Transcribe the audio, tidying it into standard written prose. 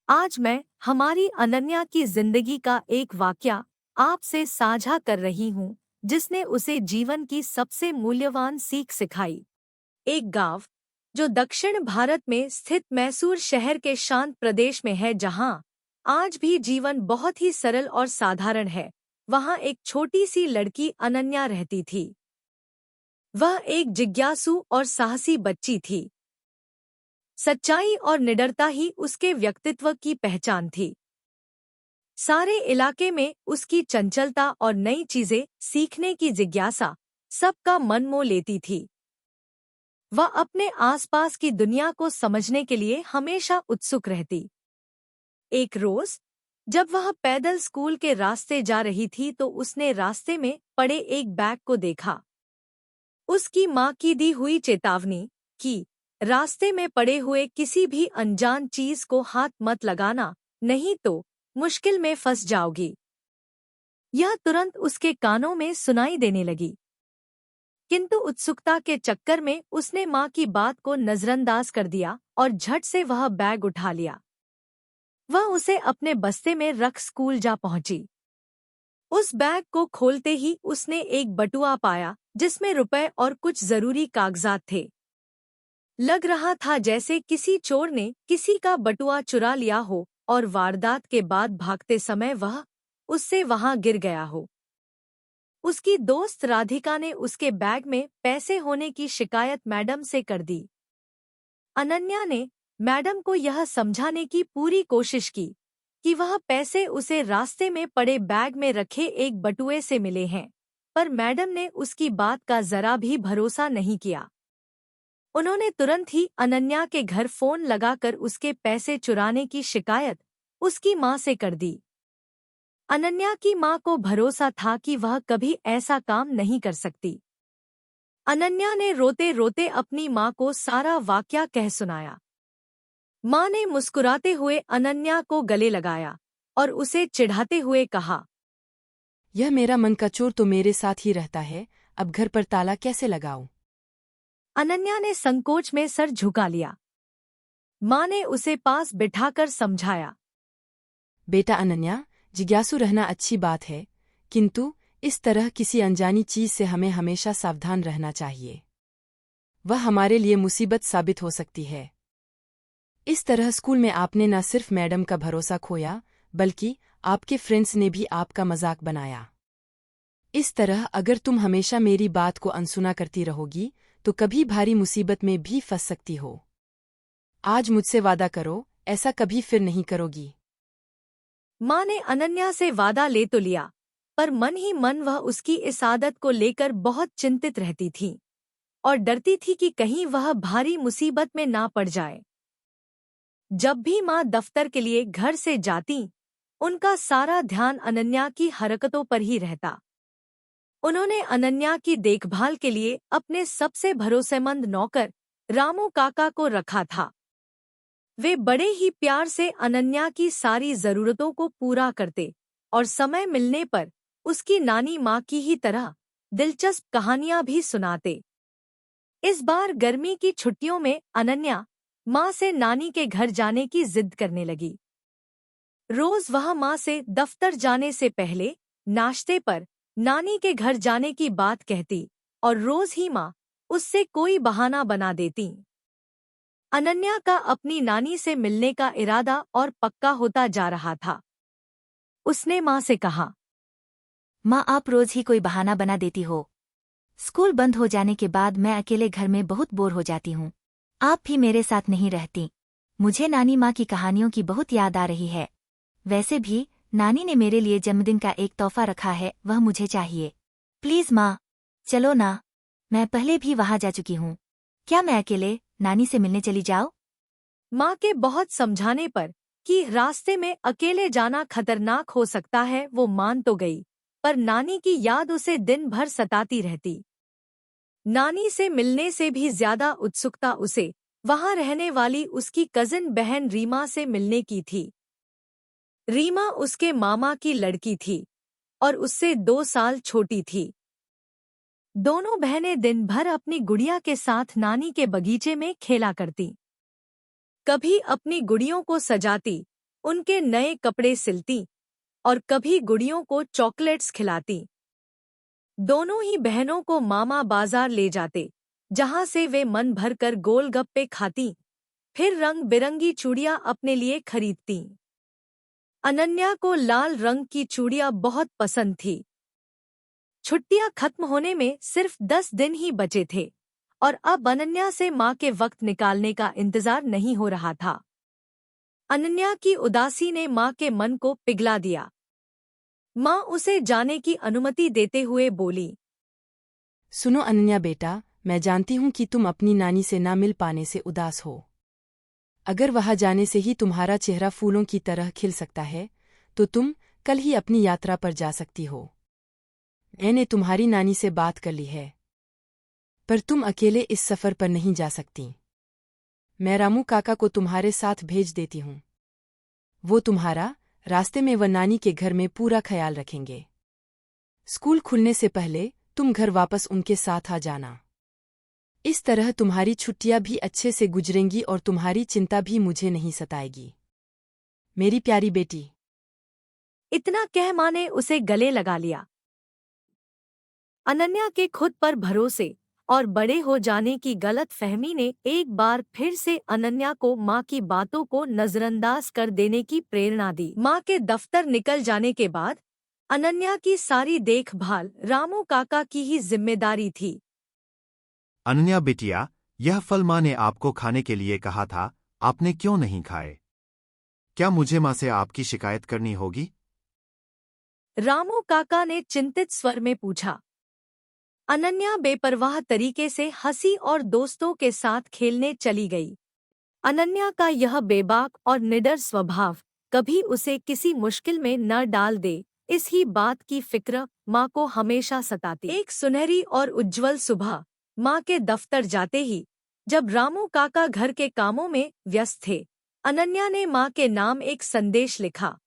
आज मैं हमारी अनन्या की जिंदगी का एक वाकया आपसे साझा कर रही हूँ, जिसने उसे जीवन की सबसे मूल्यवान सीख सिखाई। एक गांव जो दक्षिण भारत में स्थित मैसूर शहर के शांत प्रदेश में है, जहां आज भी जीवन बहुत ही सरल और साधारण है, वहां एक छोटी सी लड़की अनन्या रहती थी। वह एक जिज्ञासु और साहसी बच्ची थी। सच्चाई और निडरता ही उसके व्यक्तित्व की पहचान थी। सारे इलाके में उसकी चंचलता और नई चीजें सीखने की जिज्ञासा सबका मन मोह लेती थी। वह अपने आसपास की दुनिया को समझने के लिए हमेशा उत्सुक रहती। एक रोज जब वह पैदल स्कूल के रास्ते जा रही थी, तो उसने रास्ते में पड़े एक बैग को देखा। उसकी माँ की दी हुई चेतावनी कि रास्ते में पड़े हुए किसी भी अनजान चीज को हाथ मत लगाना, नहीं तो मुश्किल में फंस जाओगी, यह तुरंत उसके कानों में सुनाई देने लगी। किंतु उत्सुकता के चक्कर में उसने माँ की बात को नजरअंदाज कर दिया और झट से वह बैग उठा लिया। वह उसे अपने बस्ते में रख स्कूल जा पहुंची। उस बैग को खोलते ही उसने एक बटुआ पाया, जिसमें रुपए और कुछ जरूरी कागजात थे। लग रहा था जैसे किसी चोर ने किसी का बटुआ चुरा लिया हो और वारदात के बाद भागते समय वह उससे वहां गिर गया हो। उसकी दोस्त राधिका ने उसके बैग में पैसे होने की शिकायत मैडम से कर दी। अनन्या ने मैडम को यह समझाने की पूरी कोशिश की कि वह पैसे उसे रास्ते में पड़े बैग में रखे एक बटुए से मिले हैं, पर मैडम ने उसकी बात का जरा भी भरोसा नहीं किया। उन्होंने तुरंत ही अनन्या के घर फोन लगाकर उसके पैसे चुराने की शिकायत उसकी माँ से कर दी। अनन्या की माँ को भरोसा था कि वह कभी ऐसा काम नहीं कर सकती। अनन्या ने रोते रोते अपनी माँ को सारा वाकया कह सुनाया। माँ ने मुस्कुराते हुए अनन्या को गले लगाया और उसे चिढ़ाते हुए कहा, यह मेरा मन का चोर तो मेरे साथ ही रहता है, अब घर पर ताला कैसे लगाऊं? अनन्या ने संकोच में सर झुका लिया। माँ ने उसे पास बिठाकर समझाया, बेटा अनन्या, जिज्ञासु रहना अच्छी बात है, किंतु इस तरह किसी अनजानी चीज से हमें हमेशा सावधान रहना चाहिए। वह हमारे लिए मुसीबत साबित हो सकती है। इस तरह स्कूल में आपने न सिर्फ मैडम का भरोसा खोया, बल्कि आपके फ्रेंड्स ने भी आपका मजाक बनाया। इस तरह अगर तुम हमेशा मेरी बात को अनसुना करती रहोगी, तो कभी भारी मुसीबत में भी फंस सकती हो। आज मुझसे वादा करो, ऐसा कभी फिर नहीं करोगी। माँ ने अनन्या से वादा ले तो लिया, पर मन ही मन वह उसकी इस आदत को लेकर बहुत चिंतित रहती थी और डरती थी कि कहीं वह भारी मुसीबत में ना पड़ जाए। जब भी माँ दफ्तर के लिए घर से जाती, उनका सारा ध्यान अनन्या की हरकतों पर ही रहता। उन्होंने अनन्या की देखभाल के लिए अपने सबसे भरोसेमंद नौकर रामू काका को रखा था। वे बड़े ही प्यार से अनन्या की सारी जरूरतों को पूरा करते और समय मिलने पर उसकी नानी माँ की ही तरह दिलचस्प कहानियां भी सुनाते। इस बार गर्मी की छुट्टियों में अनन्या माँ से नानी के घर जाने की जिद करने लगी। रोज वह माँ से दफ्तर जाने से पहले नाश्ते पर नानी के घर जाने की बात कहती और रोज ही माँ उससे कोई बहाना बना देती। अनन्या का अपनी नानी से मिलने का इरादा और पक्का होता जा रहा था। उसने माँ से कहा, माँ, आप रोज ही कोई बहाना बना देती हो। स्कूल बंद हो जाने के बाद मैं अकेले घर में बहुत बोर हो जाती हूँ। आप भी मेरे साथ नहीं रहती। मुझे नानी माँ की कहानियों की बहुत याद आ रही है। वैसे भी नानी ने मेरे लिए जन्मदिन का एक तोहफा रखा है, वह मुझे चाहिए। प्लीज माँ, चलो ना। मैं पहले भी वहां जा चुकी हूँ। क्या मैं अकेले नानी से मिलने चली जाऊँ? माँ के बहुत समझाने पर कि रास्ते में अकेले जाना खतरनाक हो सकता है, वो मान तो गई, पर नानी की याद उसे दिन भर सताती रहती। नानी से मिलने से भी ज्यादा उत्सुकता उसे वहां रहने वाली उसकी कजिन बहन रीमा से मिलने की थी। रीमा उसके मामा की लड़की थी और उससे 2 साल छोटी थी। दोनों बहनें दिन भर अपनी गुड़िया के साथ नानी के बगीचे में खेला करती। कभी अपनी गुड़ियों को सजाती, उनके नए कपड़े सिलती और कभी गुड़ियों को चॉकलेट्स खिलाती। दोनों ही बहनों को मामा बाजार ले जाते, जहां से वे मन भरकर गोलगप्पे खाती, फिर रंग बिरंगी चूड़ियां अपने लिए खरीदती। अनन्या को लाल रंग की चूड़ियां बहुत पसंद थी। छुट्टियां खत्म होने में सिर्फ 10 दिन ही बचे थे और अब अनन्या से माँ के वक्त निकालने का इंतजार नहीं हो रहा था। अनन्या की उदासी ने माँ के मन को पिघला दिया। माँ उसे जाने की अनुमति देते हुए बोली, सुनो अनन्या बेटा, मैं जानती हूँ कि तुम अपनी नानी से ना मिल पाने से उदास हो। अगर वहां जाने से ही तुम्हारा चेहरा फूलों की तरह खिल सकता है, तो तुम कल ही अपनी यात्रा पर जा सकती हो। मैंने तुम्हारी नानी से बात कर ली है, पर तुम अकेले इस सफर पर नहीं जा सकती। मैं रामू काका को तुम्हारे साथ भेज देती हूँ। वो तुम्हारा रास्ते में व नानी के घर में पूरा ख्याल रखेंगे। स्कूल खुलने से पहले तुम घर वापस उनके साथ आ जाना। इस तरह तुम्हारी छुट्टियां भी अच्छे से गुजरेंगी और तुम्हारी चिंता भी मुझे नहीं सताएगी, मेरी प्यारी बेटी। इतना कह माँ ने उसे गले लगा लिया। अनन्या के खुद पर भरोसे और बड़े हो जाने की गलत फहमी ने एक बार फिर से अनन्या को माँ की बातों को नजरअंदाज कर देने की प्रेरणा दी। माँ के दफ्तर निकल जाने के बाद अनन्या की सारी देखभाल रामू काका की ही जिम्मेदारी थी। अनन्या बिटिया, यह फल माँ ने आपको खाने के लिए कहा था, आपने क्यों नहीं खाए? क्या मुझे माँ से आपकी शिकायत करनी होगी? रामू काका ने चिंतित स्वर में पूछा। अनन्या बेपरवाह तरीके से हंसी और दोस्तों के साथ खेलने चली गई। अनन्या का यह बेबाक और निडर स्वभाव कभी उसे किसी मुश्किल में न डाल दे, इस ही बात की फिक्र माँ को हमेशा सताती। एक सुनहरी और उज्ज्वल सुबह माँ के दफ्तर जाते ही, जब रामू काका घर के कामों में व्यस्त थे, अनन्या ने माँ के नाम एक संदेश लिखा।